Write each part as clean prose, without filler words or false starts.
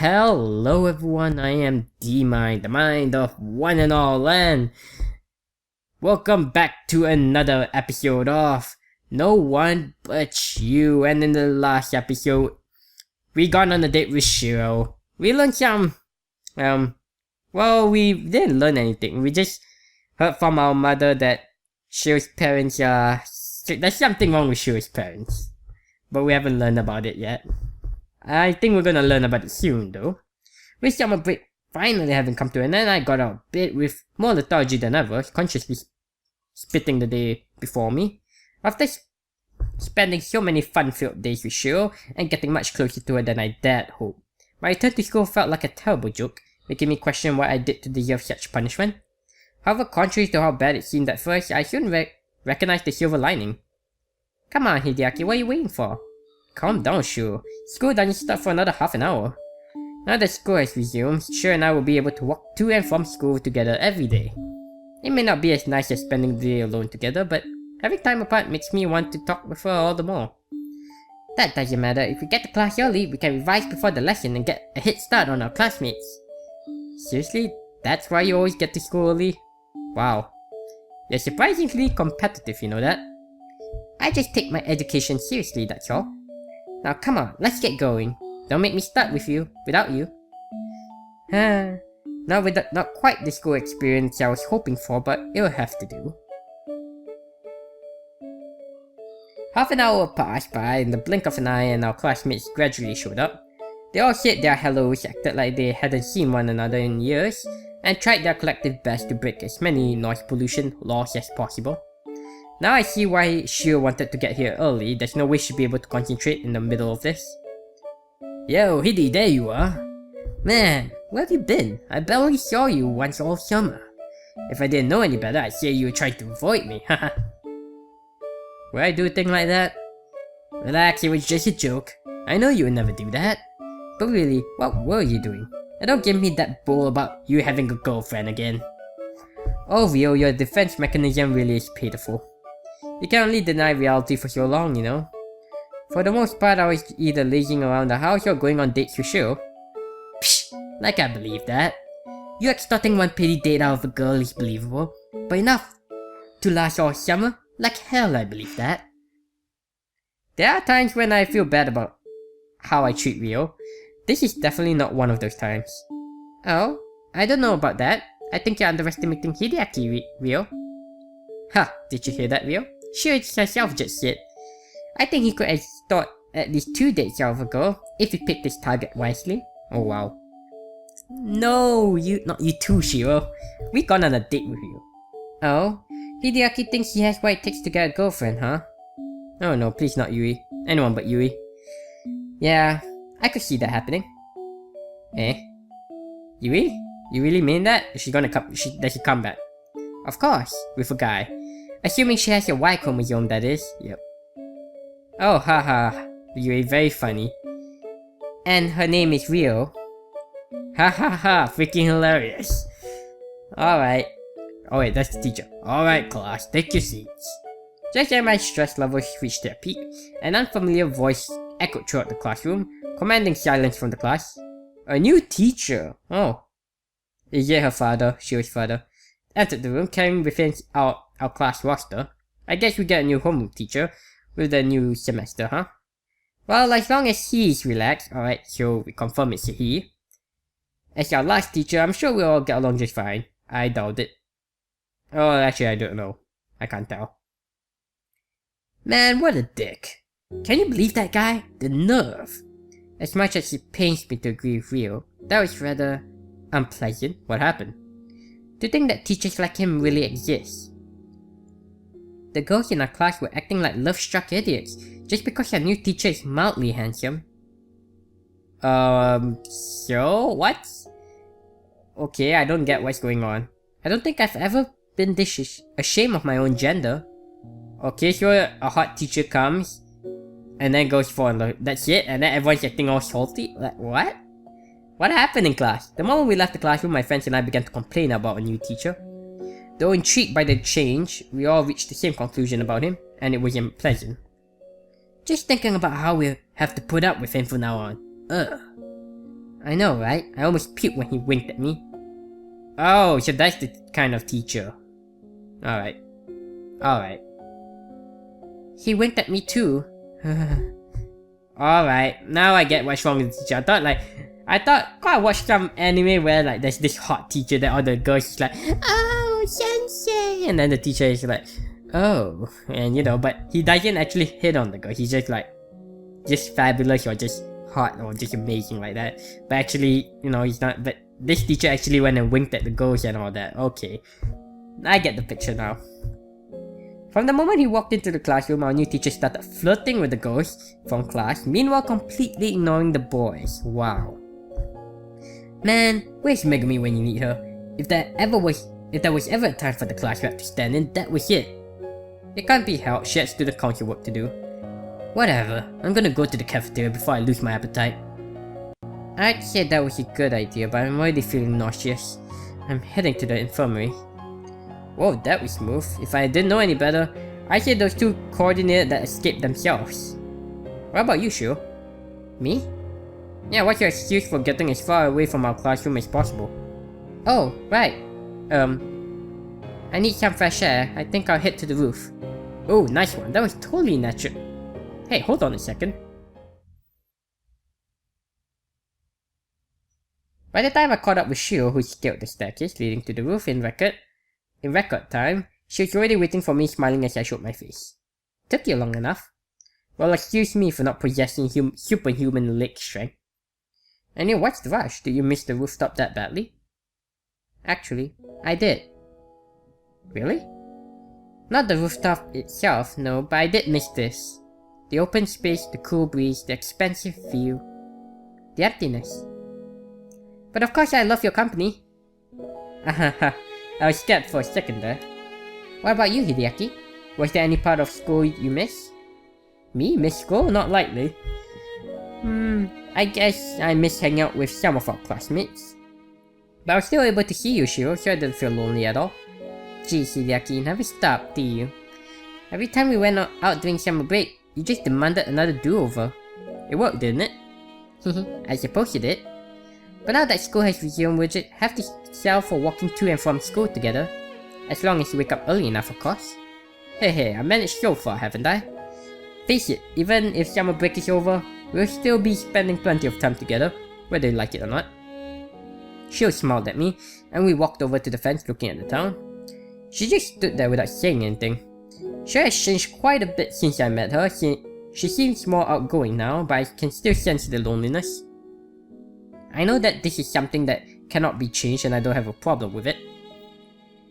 Hello everyone, I am D-Mind, the mind of one and all, and welcome back to another episode of No One But You. And in the last episode, we got on a date with Shiro. We learned some, well, we didn't learn anything. We just heard from our mother that Shiro's parents there's something wrong with Shiro's parents. But we haven't learned about it yet. I think we're gonna learn about it soon though. With summer break finally having come to an end, I got out of bed with more lethargy than ever, consciously spitting the day before me. After spending so many fun-filled days with Shiro and getting much closer to her than I dared hope, my return to school felt like a terrible joke, making me question what I did to deserve such punishment. However, contrary to how bad it seemed at first, I soon recognized the silver lining. Come on, Hideaki, what are you waiting for? Calm down, Shiro. School doesn't start for another half an hour. Now that school has resumed, Shiro and I will be able to walk to and from school together every day. It may not be as nice as spending the day alone together, but having time apart makes me want to talk with her all the more. That doesn't matter. If we get to class early, we can revise before the lesson and get a head start on our classmates. Seriously? That's why you always get to school early? Wow. You're surprisingly competitive, you know that? I just take my education seriously, that's all. Now come on, let's get going. Don't make me start without you. Not quite the school experience I was hoping for, but it'll have to do. Half an hour passed by, in the blink of an eye, and our classmates gradually showed up. They all said their hellos, acted like they hadn't seen one another in years, and tried their collective best to break as many noise pollution laws as possible. Now I see why Shiro wanted to get here early. There's no way she'd be able to concentrate in the middle of this. Yo, Hidi, there you are. Man, where have you been? I barely saw you once all summer. If I didn't know any better, I'd say you were trying to avoid me, haha. Would I do a thing like that? Relax, it was just a joke. I know you would never do that. But really, what were you doing? And don't give me that bull about you having a girlfriend again. Oh Rio, your defense mechanism really is pitiful. You can only deny reality for so long, you know. For the most part, I was either lazing around the house or going on dates with Shiro. Psh, like I believe that. You extorting one pity date out of a girl is believable, but enough to last all summer? Like hell I believe that. There are times when I feel bad about how I treat Rio. This is definitely not one of those times. Oh, I don't know about that. I think you're underestimating Hideaki, Rio. Ha, did you hear that, Rio? Shiro herself just said. I think he could extort at least 2 dates out of a girl, if he picked his target wisely. Oh wow. No, not you too, Shiro. We gone on a date with you. Oh? Hideaki thinks he has what it takes to get a girlfriend, huh? Oh no, please not Yui. Anyone but Yui. Yeah, I could see that happening. Eh? Yui? You really mean that? Does she come back? Of course, with a guy. Assuming she has your Y chromosome, that is. Yep. Oh, haha. Yui, very funny. And her name is Rio. Ha ha ha, freaking hilarious. Alright. Oh wait, that's the teacher. Alright class, take your seats. Just as my stress levels reached their peak, an unfamiliar voice echoed throughout the classroom, commanding silence from the class. A new teacher! Oh. Is it her father, Shiro's father? Entered the room carrying within our class roster. I guess we get a new homeroom teacher with the new semester, huh? Well, as long as he's relaxed, alright, so we confirm it's a he. As our last teacher, I'm sure we'll all get along just fine. I doubt it. Oh, actually, I don't know. I can't tell. Man, what a dick. Can you believe that guy? The nerve. As much as it pains me to agree with Rio, that was rather unpleasant. What happened? To think that teachers like him really exist. The girls in our class were acting like love-struck idiots just because our new teacher is mildly handsome. So? What? Okay, I don't get what's going on. I don't think I've ever been this ashamed of my own gender. Okay, so a hot teacher comes and then goes for that's it, and then everyone's acting all salty? Like, what? What happened in class? The moment we left the classroom, my friends and I began to complain about a new teacher. Though intrigued by the change, we all reached the same conclusion about him, and it was unpleasant. Just thinking about how we'll have to put up with him from now on. Ugh. I know, right? I almost puked when he winked at me. Oh, so that's the kind of teacher. Alright. Alright. He winked at me too. Alright, now I get what's wrong with the teacher. I thought I watched some anime where like there's this hot teacher that all the girls is like, oh, sensei, and then the teacher is like, oh, and you know, but he doesn't actually hit on the girl. He's just like, just fabulous or just hot or just amazing like that. But actually, you know, he's not. But this teacher actually went and winked at the girls and all that. Okay, I get the picture now. From the moment he walked into the classroom, our new teacher started flirting with the girls from class, meanwhile completely ignoring the boys. Wow. Man, where's Megumi when you need her? If there was ever a time for the class rep to stand in, that was it. It can't be helped, she has student council work to do. Whatever, I'm gonna go to the cafeteria before I lose my appetite. I'd say that was a good idea, but I'm already feeling nauseous. I'm heading to the infirmary. Whoa, that was smooth. If I didn't know any better, I'd say those two coordinated that escaped themselves. What about you, Shio? Me? Yeah, what's your excuse for getting as far away from our classroom as possible? Oh, right. I need some fresh air. I think I'll head to the roof. Oh, nice one. That was totally natural. Hey, hold on a second. By the time I caught up with Shio, who scaled the staircase leading to the roof in record time, she was already waiting for me, smiling as I showed my face. Took you long enough. Well, excuse me for not possessing superhuman leg strength. Anyway, what's the rush? Did you miss the rooftop that badly? Actually, I did. Really? Not the rooftop itself, no, but I did miss this. The open space, the cool breeze, the expansive view, the emptiness. But of course I love your company. Ahaha, I was scared for a second there. What about you, Hideaki? Was there any part of school you miss? Me? Miss school? Not likely. I guess I miss hanging out with some of our classmates. But I was still able to see you, Shiro, so I didn't feel lonely at all. Geez, Hideaki, never stopped, do you? Every time we went out during summer break, you just demanded another do-over. It worked, didn't it? I suppose it did. But now that school has resumed, we'll just have to settle for walking to and from school together. As long as you wake up early enough, of course. Hey, I managed so far, haven't I? Face it, even if summer break is over, we'll still be spending plenty of time together, whether you like it or not. Shio smiled at me, and we walked over to the fence looking at the town. She just stood there without saying anything. She has changed quite a bit since I met her. She seems more outgoing now, but I can still sense the loneliness. I know that this is something that cannot be changed and I don't have a problem with it.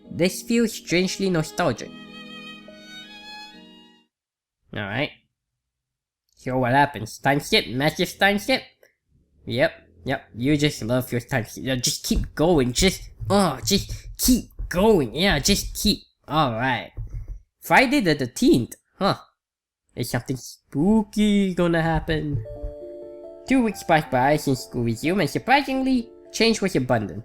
This feels strangely nostalgic. Alright. So what happens? Time skip? Massive time skip? Yep, you just love your time skip. Just keep going, just keep going. Yeah, just keep. Alright. Friday the 13th. Huh. Is something spooky gonna happen? 2 weeks passed by since school resumed, and surprisingly, change was abundant.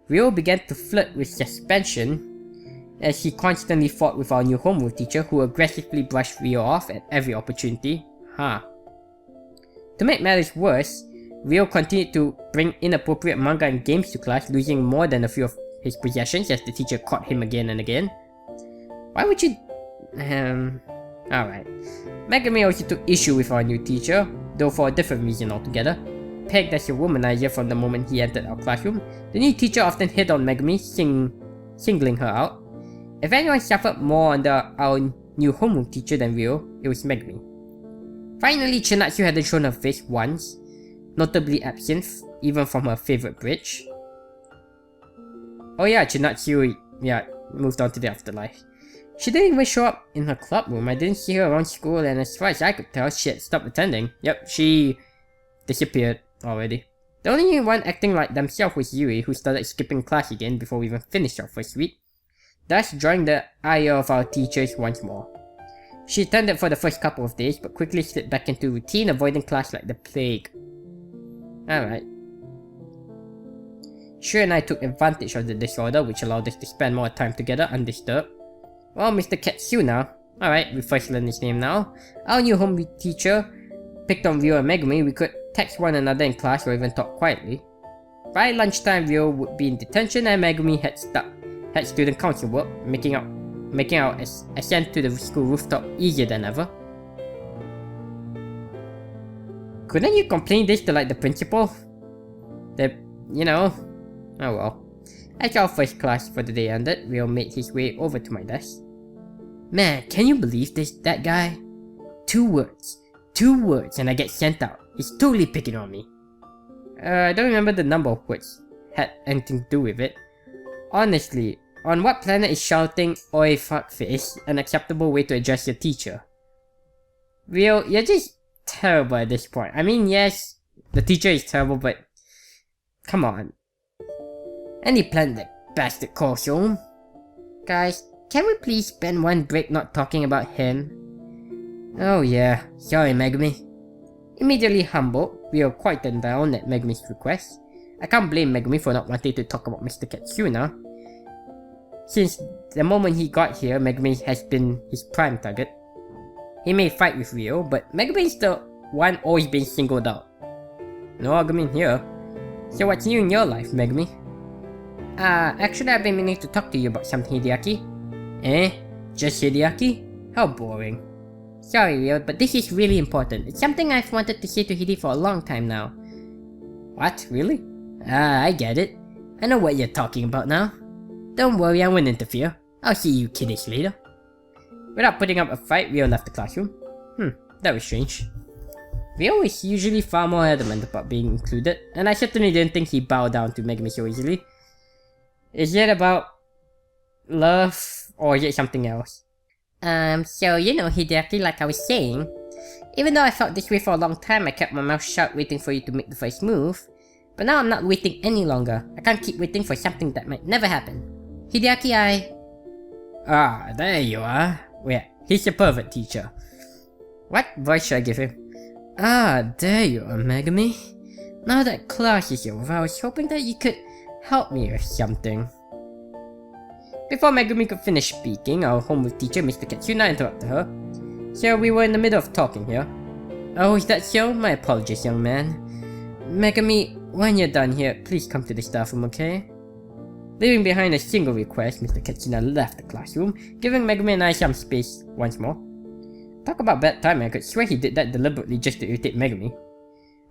Ryo began to flirt with suspension, as he constantly fought with our new homeroom teacher, who aggressively brushed Ryo off at every opportunity. To make matters worse, Ryo continued to bring inappropriate manga and games to class, losing more than a few of his possessions as the teacher caught him again and again. Why would you... Alright. Megumi also took issue with our new teacher, though for a different reason altogether. Pegged as a womanizer from the moment he entered our classroom, the new teacher often hit on Megumi, singling her out. If anyone suffered more under our new homeroom teacher than Ryo, it was Megumi. Finally, Chinatsu hadn't shown her face once, notably absent even from her favorite bridge. Oh yeah, Chinatsu, moved on to the afterlife. She didn't even show up in her club room. I didn't see her around school, and as far as I could tell, she had stopped attending. Yep, she disappeared already. The only one acting like themselves was Yui, who started skipping class again before we even finished our first week, thus drawing the ire of our teachers once more. She attended for the first couple of days, but quickly slipped back into routine, avoiding class like the plague. Alright. Shio and I took advantage of the disorder, which allowed us to spend more time together undisturbed. Well, Mr. Katsuna, alright, we first learned his name now, our new home teacher, picked on Ryo and Megumi. We could text one another in class or even talk quietly. By lunchtime, Ryo would be in detention and Megumi had student council work, making our ascent to the school rooftop easier than ever. Couldn't you complain this to like the principal? Oh well. As our first class for the day ended, Ryo made his way over to my desk. Man, can you believe that guy? 2 words and I get sent out. He's totally picking on me. I don't remember the number of words had anything to do with it. Honestly, on what planet is shouting "Oi fuckface" an acceptable way to address your teacher? Ryo, you're just terrible at this point. I mean, yes, the teacher is terrible, but come on. Any planet that bastard calls home. Guys, can we please spend one break not talking about him? Oh yeah, sorry Megumi. Immediately humbled, Ryo quieted down at Megumi's request. I can't blame Megumi for not wanting to talk about Mr. Katsuna. Since the moment he got here, Megumi has been his prime target. He may fight with Ryo, but Megumi is the one always being singled out. No argument here. So what's new in your life, Megumi? Actually I've been meaning to talk to you about something, Hideaki. Eh? Just Hideaki? How boring. Sorry Ryo, but this is really important. It's something I've wanted to say to Hide for a long time now. What? Really? I get it. I know what you're talking about now. Don't worry, I won't interfere. I'll see you kiddish later. Without putting up a fight, Ryo left the classroom. That was strange. Ryo is usually far more adamant about being included, and I certainly didn't think he'd bow down to Megumi so easily. Is it about love, or is it something else? So Hideaki, like I was saying, even though I felt this way for a long time, I kept my mouth shut waiting for you to make the first move. But now I'm not waiting any longer. I can't keep waiting for something that might never happen. Hideaki, there you are. Wait, he's a pervert teacher. What voice should I give him? There you are, Megumi. Now that class is over, I was hoping that you could help me or something. Before Megumi could finish speaking, our homework teacher, Mr. Katsuna, interrupted her. So we were in the middle of talking here. Oh, is that so? My apologies, young man. Megumi, when you're done here, please come to the staff room, okay? Leaving behind a single request, Mr. Katsuna left the classroom, giving Megumi and I some space once more. Talk about bad timing, I could swear he did that deliberately just to irritate Megumi.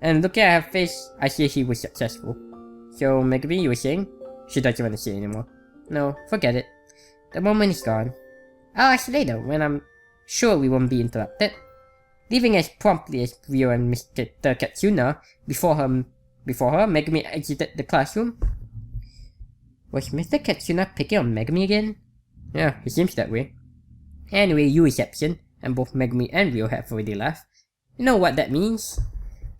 And looking at her face, I see he was successful. So, Megumi, you were saying? She doesn't want to say anymore. No, forget it. The moment is gone. I'll ask later, when I'm sure we won't be interrupted. Leaving as promptly as Ryo and Mr. Katsuna before her, Megumi exited the classroom. Was Mr. Katsuna picking on Megumi again? Yeah, it seems that way. Anyway, you reception, and both Megumi and Ryo have already left. You know what that means?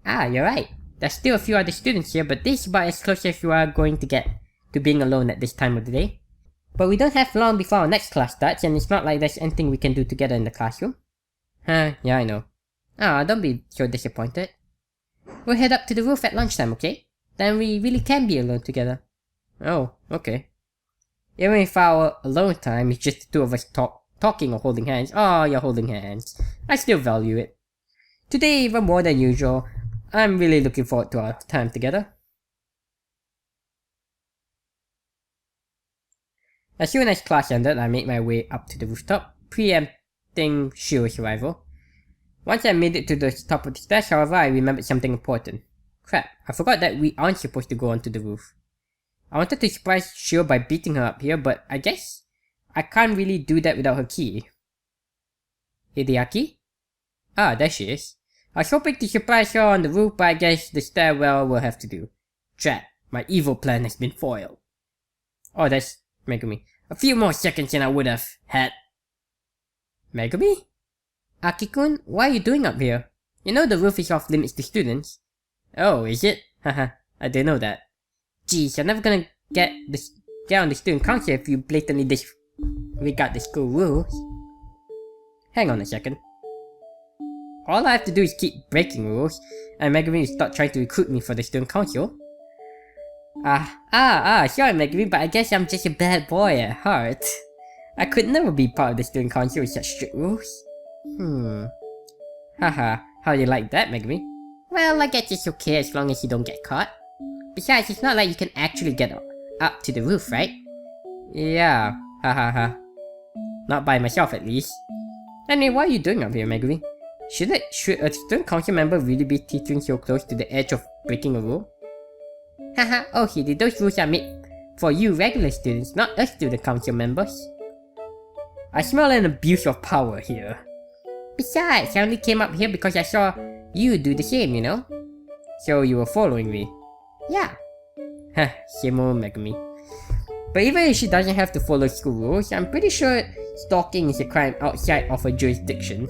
You're right. There's still a few other students here, but this is about as close as you are going to get to being alone at this time of the day. But we don't have long before our next class starts, and it's not like there's anything we can do together in the classroom. Yeah, I know. Don't be so disappointed. We'll head up to the roof at lunchtime, okay? Then we really can be alone together. Oh, okay. Even if our alone time is just the two of us talking or holding hands. You're holding hands. I still value it. Today, even more than usual, I'm really looking forward to our time together. As soon as class ended, I made my way up to the rooftop, preempting Shiro's arrival. Once I made it to the top of the stairs, however, I remembered something important. Crap, I forgot that we aren't supposed to go onto the roof. I wanted to surprise Shiro by beating her up here, but I guess I can't really do that without her key. Hideaki? There she is. I was hoping to surprise her on the roof, but I guess the stairwell will have to do. Drat, my evil plan has been foiled. Oh, that's Megumi. A few more seconds and I would have had... Megumi? Aki-kun, what are you doing up here? You know the roof is off limits to students. Oh, is it? Haha, I didn't know that. Geez, you're never gonna get on the student council if you blatantly disregard the school rules. Hang on a second. All I have to do is keep breaking rules, and Megumi will start trying to recruit me for the student council. Sorry Megumi, but I guess I'm just a bad boy at heart. I could never be part of the student council with such strict rules. Haha, how do you like that, Megumi? Well, I guess it's okay as long as you don't get caught. Besides, it's not like you can actually get up to the roof, right? Yeah, ha ha ha. Not by myself at least. Anyway, what are you doing up here, Megumi? Should a student council member really be teetering so close to the edge of breaking a rule? Haha, oh Hidi, those rules are made for you regular students, not us student council members. I smell an abuse of power here. Besides, I only came up here because I saw you do the same, you know? So you were following me? Yeah. Heh, same old Megumi. But even if she doesn't have to follow school rules, I'm pretty sure stalking is a crime outside of her jurisdiction.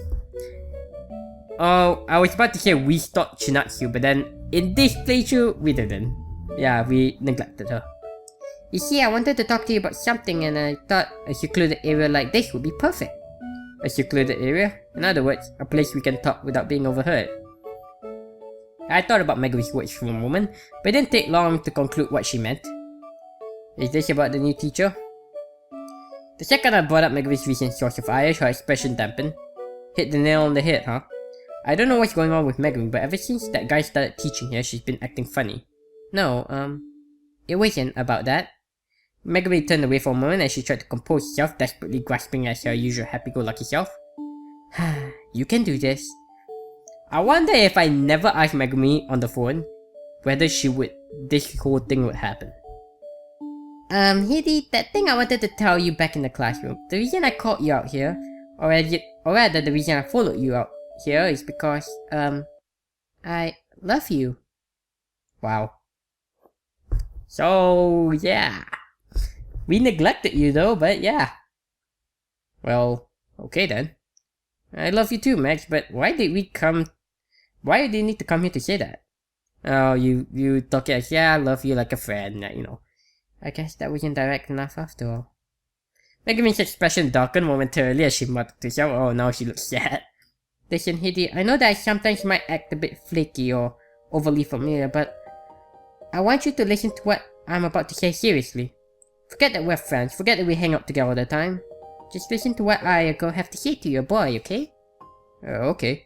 Oh, I was about to say we stalked Chinatsu, but then in this playthrough, we didn't. Yeah, we neglected her. You see, I wanted to talk to you about something and I thought a secluded area like this would be perfect. A secluded area? In other words, a place we can talk without being overheard. I thought about Megumi's words for a moment, but it didn't take long to conclude what she meant. Is this about the new teacher? The second I brought up Megumi's recent source of ire, her expression dampened. Hit the nail on the head, huh? I don't know what's going on with Megumi, but ever since that guy started teaching here, she's been acting funny. No, it wasn't about that. Megumi turned away for a moment as she tried to compose herself, desperately grasping at her usual happy-go-lucky self. You can do this. I wonder if I never asked Megumi on the phone whether this whole thing would happen. Hidi, that thing I wanted to tell you back in the classroom, the reason I called you out here, or rather the reason I followed you out here is because, I love you. Wow. So, yeah. We neglected you though, but yeah. Well, okay then. I love you too, Max, but why did you need to come here to say that? Oh, you talk as, yeah, I love you like a friend, you know. I guess that wasn't direct enough after all. Megumi's expression darkened momentarily as she muttered to herself, oh now she looks sad. Listen, Hidi, I know that I sometimes might act a bit flaky or overly familiar, but I want you to listen to what I'm about to say seriously. Forget that we're friends, forget that we hang out together all the time. Just listen to what I have to say to your boy, okay? Okay.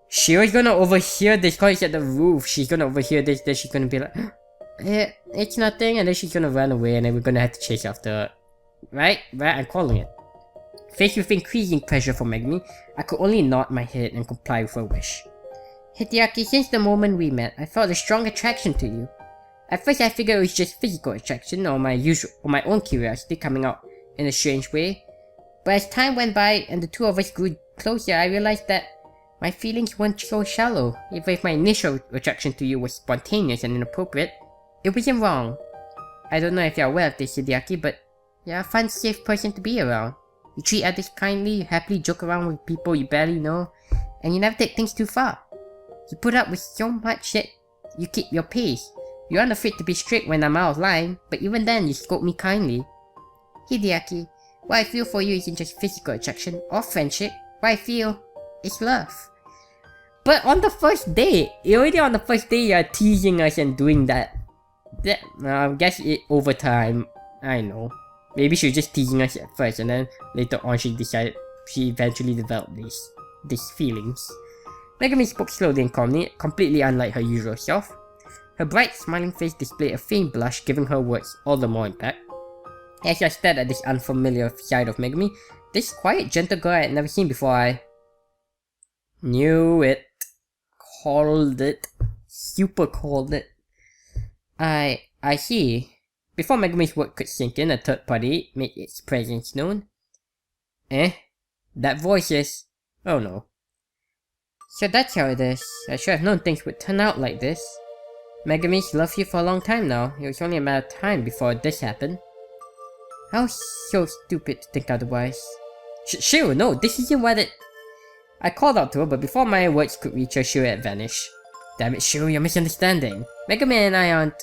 She was gonna overhear this because it's at the roof. She's gonna overhear this, then she's gonna be like, it's nothing, and then she's gonna run away, and then we're gonna have to chase after her. Right? Right, I'm calling it. Faced with increasing pressure from Megumi, I could only nod my head and comply with her wish. Hideaki, since the moment we met, I felt a strong attraction to you. At first I figured it was just physical attraction or my own curiosity coming out in a strange way. But as time went by and the two of us grew closer, I realized that my feelings weren't so shallow. Even if my initial attraction to you was spontaneous and inappropriate, it wasn't wrong. I don't know if you're aware of this, Hideaki, but you're a fun, safe person to be around. You treat others kindly, you happily joke around with people you barely know, and you never take things too far. You put up with so much that you keep your pace. You aren't afraid to be strict when I'm out of line, but even then you scold me kindly. Hideaki, what I feel for you isn't just physical attraction or friendship. What I feel is love. But on the first day, you're teasing us and doing that. I guess over time, I know. Maybe she was just teasing us at first, and then later on she eventually developed these feelings. Megumi spoke slowly and calmly, completely unlike her usual self. Her bright, smiling face displayed a faint blush, giving her words all the more impact. As I stared at this unfamiliar side of Megumi, this quiet, gentle girl I had never seen before, I knew it. Called it. Super called it. I see. Before Megumi's word could sink in, a third party made its presence known. That voice is... oh no. So that's how it is. I should have known things would turn out like this. Megumi's loved you for a long time now. It was only a matter of time before this happened. I was so stupid to think otherwise. Shiro, no, this isn't what it... I called out to her, but before my words could reach her, Shiro had vanished. Damn it, Shiro, you're misunderstanding. Megumi and I aren't...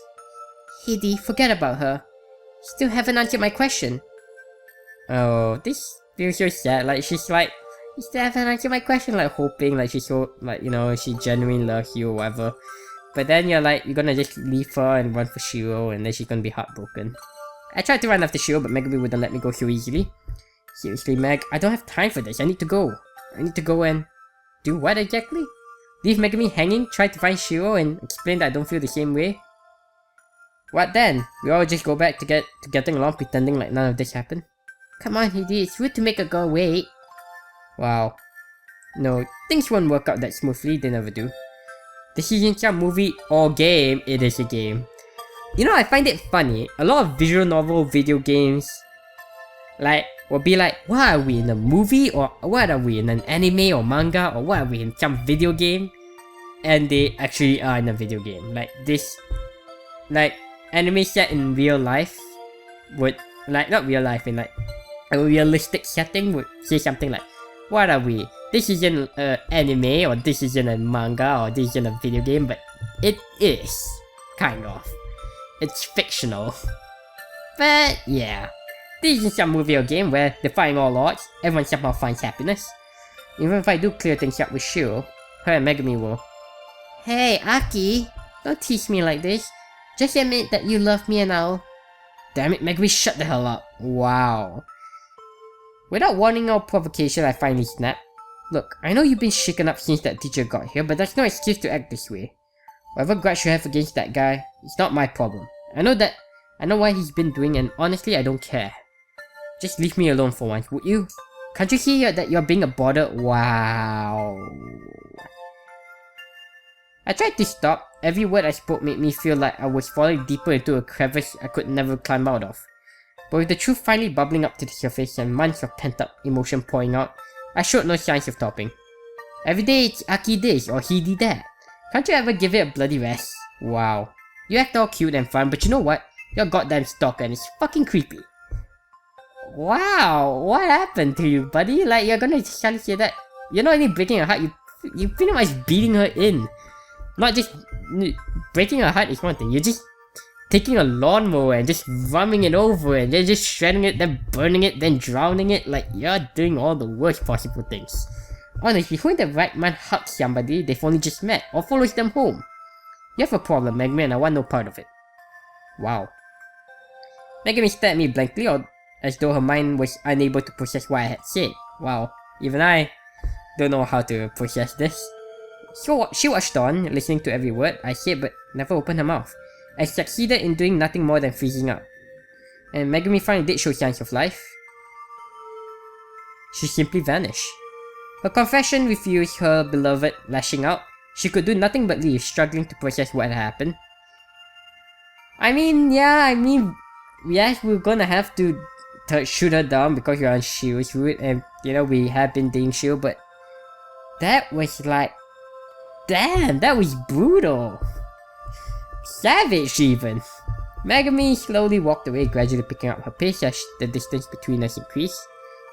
Hidi, forget about her. Still haven't answered my question. Oh, this feels so sad. Like, she's like... You still haven't answered my question, like hoping, like she's so, like, you know, she genuinely loves you or whatever. But then you're like, you're gonna just leave her and run for Shiro, and then she's gonna be heartbroken. I tried to run after Shiro, but Megumi wouldn't let me go so easily. Seriously, Meg, I don't have time for this. I need to go. I need to go and... do what exactly? Leave Megumi hanging, try to find Shiro, and explain that I don't feel the same way? What then? We all just go back to getting along pretending like none of this happened? Come on, Hidi, it's rude to make a girl wait. Wow. No, things won't work out that smoothly, they never do. This isn't a movie or game, it is a game. You know, I find it funny, a lot of visual novel video games will be like, what are we in a movie, or what are we in an anime or manga, or what are we in some video game? And they actually are in a video game. Anime set in real life would, not real life, in a realistic setting would say something like, what are we? This isn't an anime, or this isn't a manga, or this isn't a video game, but it is, kind of. It's fictional. But yeah, this isn't some movie or game where, defying all odds, everyone somehow finds happiness. Even if I do clear things up with Shiro, her and Megumi will. Hey, Aki! Don't tease me like this. Just admit that you love me and I'll... Damn it, Megumi, shut the hell up. Wow. Without warning or provocation, I finally snap. Look, I know you've been shaken up since that teacher got here, but that's no excuse to act this way. Whatever grudge you have against that guy, it's not my problem. I know what he's been doing, and honestly, I don't care. Just leave me alone for once, would you? Can't you see that you're being a bother? Wow. I tried to stop. Every word I spoke made me feel like I was falling deeper into a crevice I could never climb out of. But with the truth finally bubbling up to the surface and months of pent-up emotion pouring out, I showed no signs of stopping. Every day it's Aki this or he did that. Can't you ever give it a bloody rest? Wow. You act all cute and fun, but you know what? You're a goddamn stalker and it's fucking creepy. Wow, what happened to you, buddy? You're gonna suddenly say that? You're not only breaking her heart, you pretty much beating her in. Not just breaking her heart is one thing, you're just taking a lawnmower and just running it over and then just shredding it, then burning it, then drowning it. You're doing all the worst possible things. Honestly, who in the right mind hugs somebody they've only just met or follows them home? You have a problem, Megumi, and I want no part of it. Wow. Megumi stared at me blankly, or as though her mind was unable to process what I had said. Wow, even I don't know how to process this. So she watched on, listening to every word I said but never opened her mouth. I succeeded in doing nothing more than freezing up. And Megumi finally did show signs of life. She simply vanished. Her confession refused her beloved lashing out. She could do nothing but leave, struggling to process what had happened. Yes, we're gonna have to shoot her down because you're on Shiro's route, and we have been dating Shiro, but that was damn, that was brutal. Savage even. Megumi slowly walked away, gradually picking up her pace as the distance between us increased.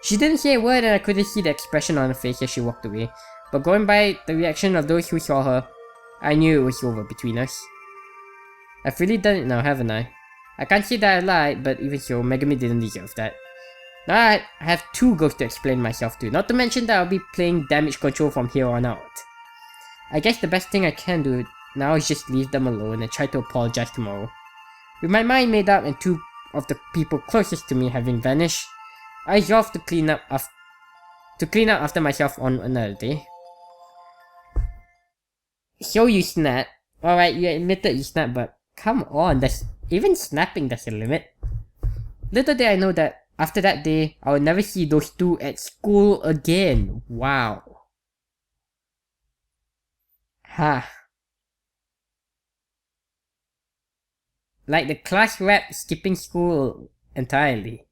She didn't say a word and I couldn't see the expression on her face as she walked away, but going by the reaction of those who saw her, I knew it was over between us. I've really done it now, haven't I? I can't say that I lied, but even so, Megumi didn't deserve that. Now I have two girls to explain myself to, not to mention that I'll be playing damage control from here on out. I guess the best thing I can do now is just leave them alone and try to apologize tomorrow. With my mind made up and two of the people closest to me having vanished, I resolved to clean up after myself on another day. So you snap. Alright, you admitted you snapped, but come on, even snapping there's a limit. Little did I know that after that day, I would never see those two at school again. Wow. Ha. Like the class rep skipping school entirely.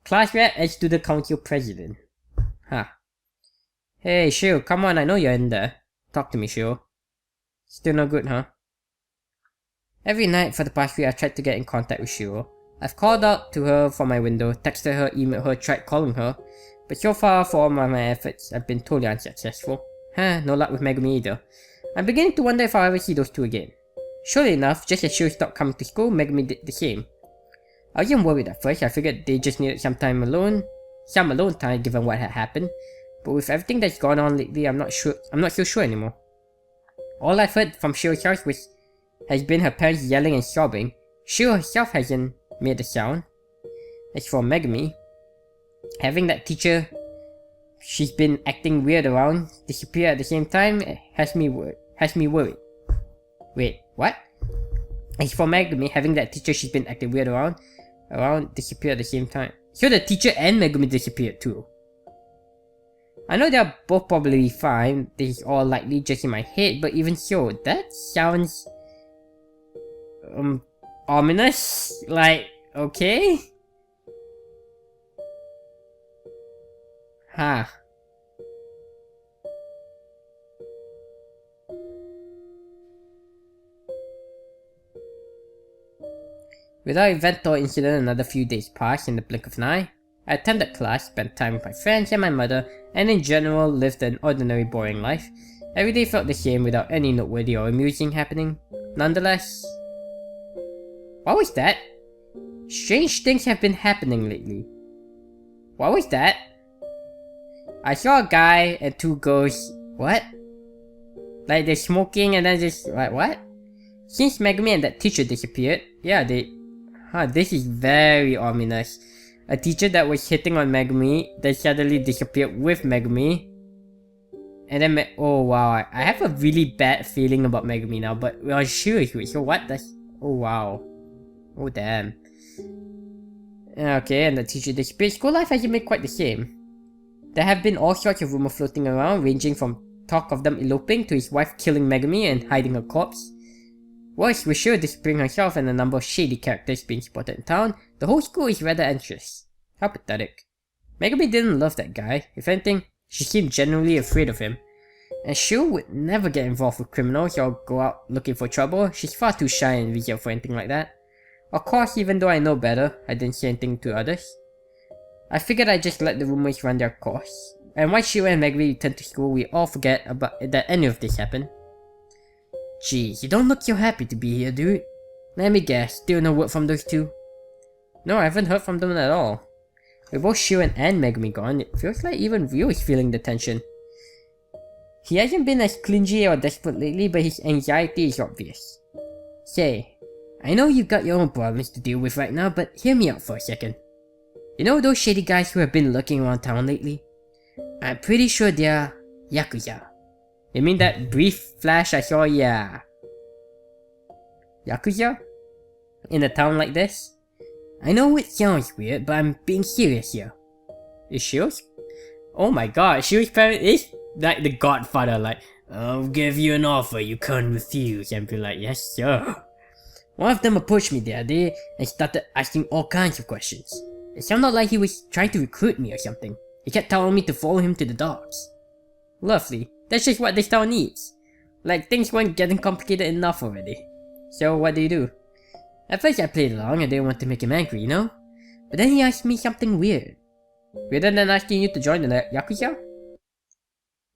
Class rep and student council president. Ha. Hey Shiro, come on, I know you're in there. Talk to me, Shiro. Still no good, huh? Every night for the past week I've tried to get in contact with Shiro. I've called out to her from my window, texted her, emailed her, tried calling her, but so far for all my efforts, I've been totally unsuccessful. No luck with Megumi either. I'm beginning to wonder if I'll ever see those two again. Surely enough, just as Shiro stopped coming to school, Megumi did the same. I wasn't worried at first, I figured they just needed some alone time given what had happened, but with everything that's gone on lately, I'm not so sure anymore. All I've heard from Shiro's house has been her parents yelling and sobbing. Shiro herself hasn't made a sound. As for Megumi, having that teacher she's been acting weird around, disappear at the same time, has me worried. Wait, what? As for Megumi, having that teacher she's been acting weird around, disappear at the same time. So the teacher and Megumi disappeared too. I know they're both probably fine, this is all likely just in my head, but even so, that sounds... ominous? Like, okay? Huh. Without event or incident, another few days passed in the blink of an eye. I attended class, spent time with my friends and my mother, and in general lived an ordinary boring life. Every day felt the same without any noteworthy or amusing happening. Nonetheless... What was that? Strange things have been happening lately. What was that? I saw a guy and two girls... What? Like they're smoking and then just... Like what? Since Megumi and that teacher disappeared, yeah, they... Huh, this is very ominous. A teacher that was hitting on Megumi, then suddenly disappeared with Megumi. And then oh wow, I have a really bad feeling about Megumi now, but well, sure, so what does... Oh wow. Oh damn. Okay, and the teacher disappeared. School life hasn't been quite the same. There have been all sorts of rumors floating around, ranging from talk of them eloping to his wife killing Megumi and hiding her corpse. Worse, with Shiro disappearing herself and a number of shady characters being spotted in town, the whole school is rather anxious. How pathetic. Megumi didn't love that guy. If anything, she seemed genuinely afraid of him. And Shiro would never get involved with criminals or go out looking for trouble. She's far too shy and reserved for anything like that. Of course, even though I know better, I didn't say anything to others. I figured I'd just let the rumors run their course. And once Shiro and Megumi returned to school, we all forget about that any of this happened. Geez, you don't look so happy to be here, dude. Let me guess, still no word from those two? No, I haven't heard from them at all. With both Shiro and Megumi gone, it feels like even Ryo is feeling the tension. He hasn't been as clingy or desperate lately, but his anxiety is obvious. Say, I know you've got your own problems to deal with right now, but hear me out for a second. You know those shady guys who have been lurking around town lately? I'm pretty sure they're Yakuza. You mean that brief flash I saw? Yeah. Yakuza? In a town like this? I know it sounds weird, but I'm being serious here. Is Shiro's? Oh my god, Shiro's parent is like the godfather, like, I'll give you an offer you can't refuse, and be like, yes sir. One of them approached me the other day and started asking all kinds of questions. It sounded like he was trying to recruit me or something. He kept telling me to follow him to the docks. Lovely. That's just what this town needs. Like, things weren't getting complicated enough already. So what do? At first I played along and didn't want to make him angry, you know? But then he asked me something weird. Weirder than asking you to join the Yakuza?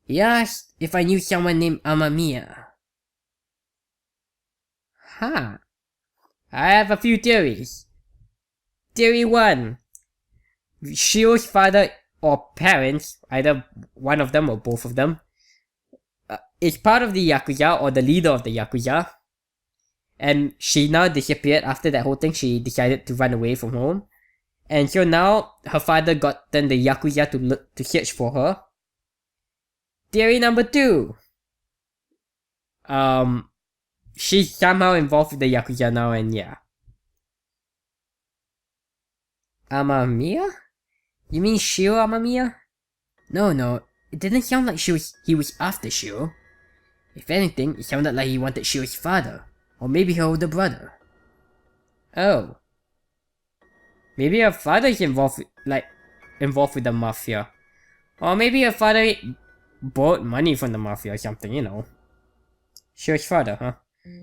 He asked if I knew someone named Amamiya. Huh. I have a few theories. Theory 1. Shiro's father or parents, either one of them or both of them, is part of the Yakuza or the leader of the Yakuza. And she now disappeared after that whole thing. She decided to run away from home. And so now her father gotten the Yakuza to search for her. Theory number 2. She's somehow involved with the Yakuza now, and yeah. Amamiya? You mean Shiro Amamiya? No, it didn't sound like he was after Shiro. If anything, it sounded like he wanted Shiro's father, or maybe her older brother. Oh. Maybe her father is involved with the mafia. Or maybe her father borrowed money from the mafia or something, you know. Shiro's father, huh?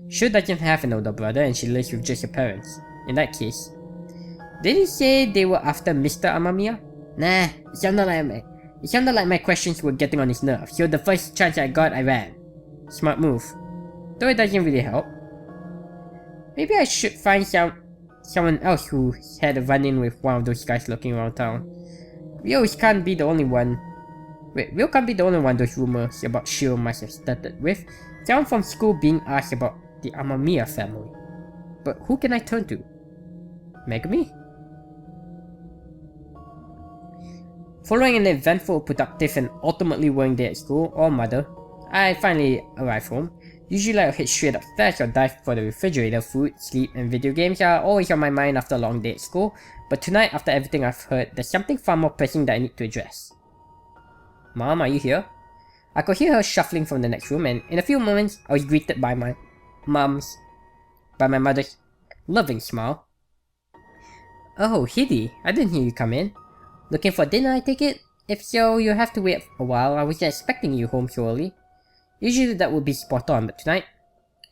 Shiro doesn't have an older brother and she lives with just her parents. In that case. Did he say they were after Mr. Amamiya? Nah, it sounded like my questions were getting on his nerves, so the first chance I got, I ran. Smart move. Though it doesn't really help. Maybe I should find someone else who had a run-in with one of those guys looking around town. Ryo can't be the only one. Ryo can't be the only one those rumors about Shiro must have started with. Someone from school being asked about the Amamiya family. But who can I turn to? Megumi? Following an eventful, productive, and ultimately boring day at school or mother, I finally arrive home. Usually I'll head straight upstairs or dive for the refrigerator. Food, sleep, and video games are always on my mind after a long day at school, but tonight, after everything I've heard, there's something far more pressing that I need to address. Mom, are you here? I could hear her shuffling from the next room, and in a few moments, I was greeted by my mother's loving smile. Oh, Hidi, I didn't hear you come in. Looking for dinner, I take it? If so, you'll have to wait a while. I wasn't expecting you home so early. Usually that would be spot on, but tonight...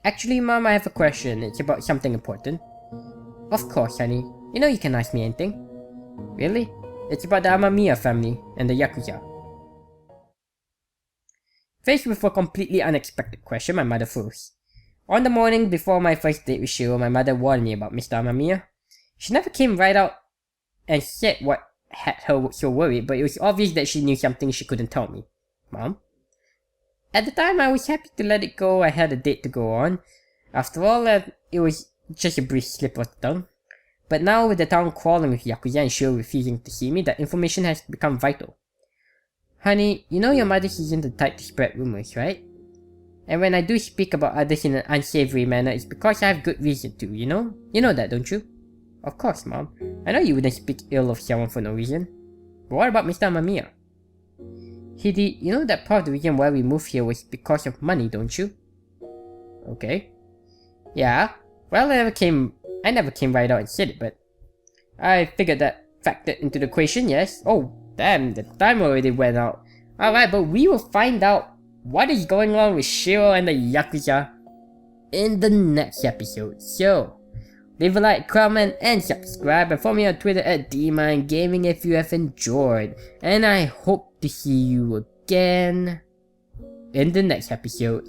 Actually, Mom, I have a question. It's about something important. Of course, honey. You know you can ask me anything. Really? It's about the Amamiya family and the Yakuza. Faced with a completely unexpected question, my mother froze. On the morning before my first date with Shiro, my mother warned me about Mr. Amamiya. She never came right out and said what had her so worried, but it was obvious that she knew something she couldn't tell me. Mom? At the time, I was happy to let it go. I had a date to go on. After all, it was just a brief slip of the tongue. But now, with the town crawling with Yakuza and Shiro refusing to see me, that information has become vital. Honey, you know your mother isn't the type to spread rumors, right? And when I do speak about others in an unsavory manner, it's because I have good reason to, you know? You know that, don't you? Of course, Mom. I know you wouldn't speak ill of someone for no reason. But what about Mr. Amamiya? Hidi, you know that part of the reason why we moved here was because of money, don't you? Okay. Yeah. Well, I never came right out and said it, but I figured that factored into the equation, yes. Oh, damn, the time already went out. Alright, but we will find out what is going on with Shiro and the Yakuza in the next episode. So, leave a like, comment, and subscribe, and follow me on Twitter at DMindGaming if you have enjoyed. And I hope to see you again in the next episode.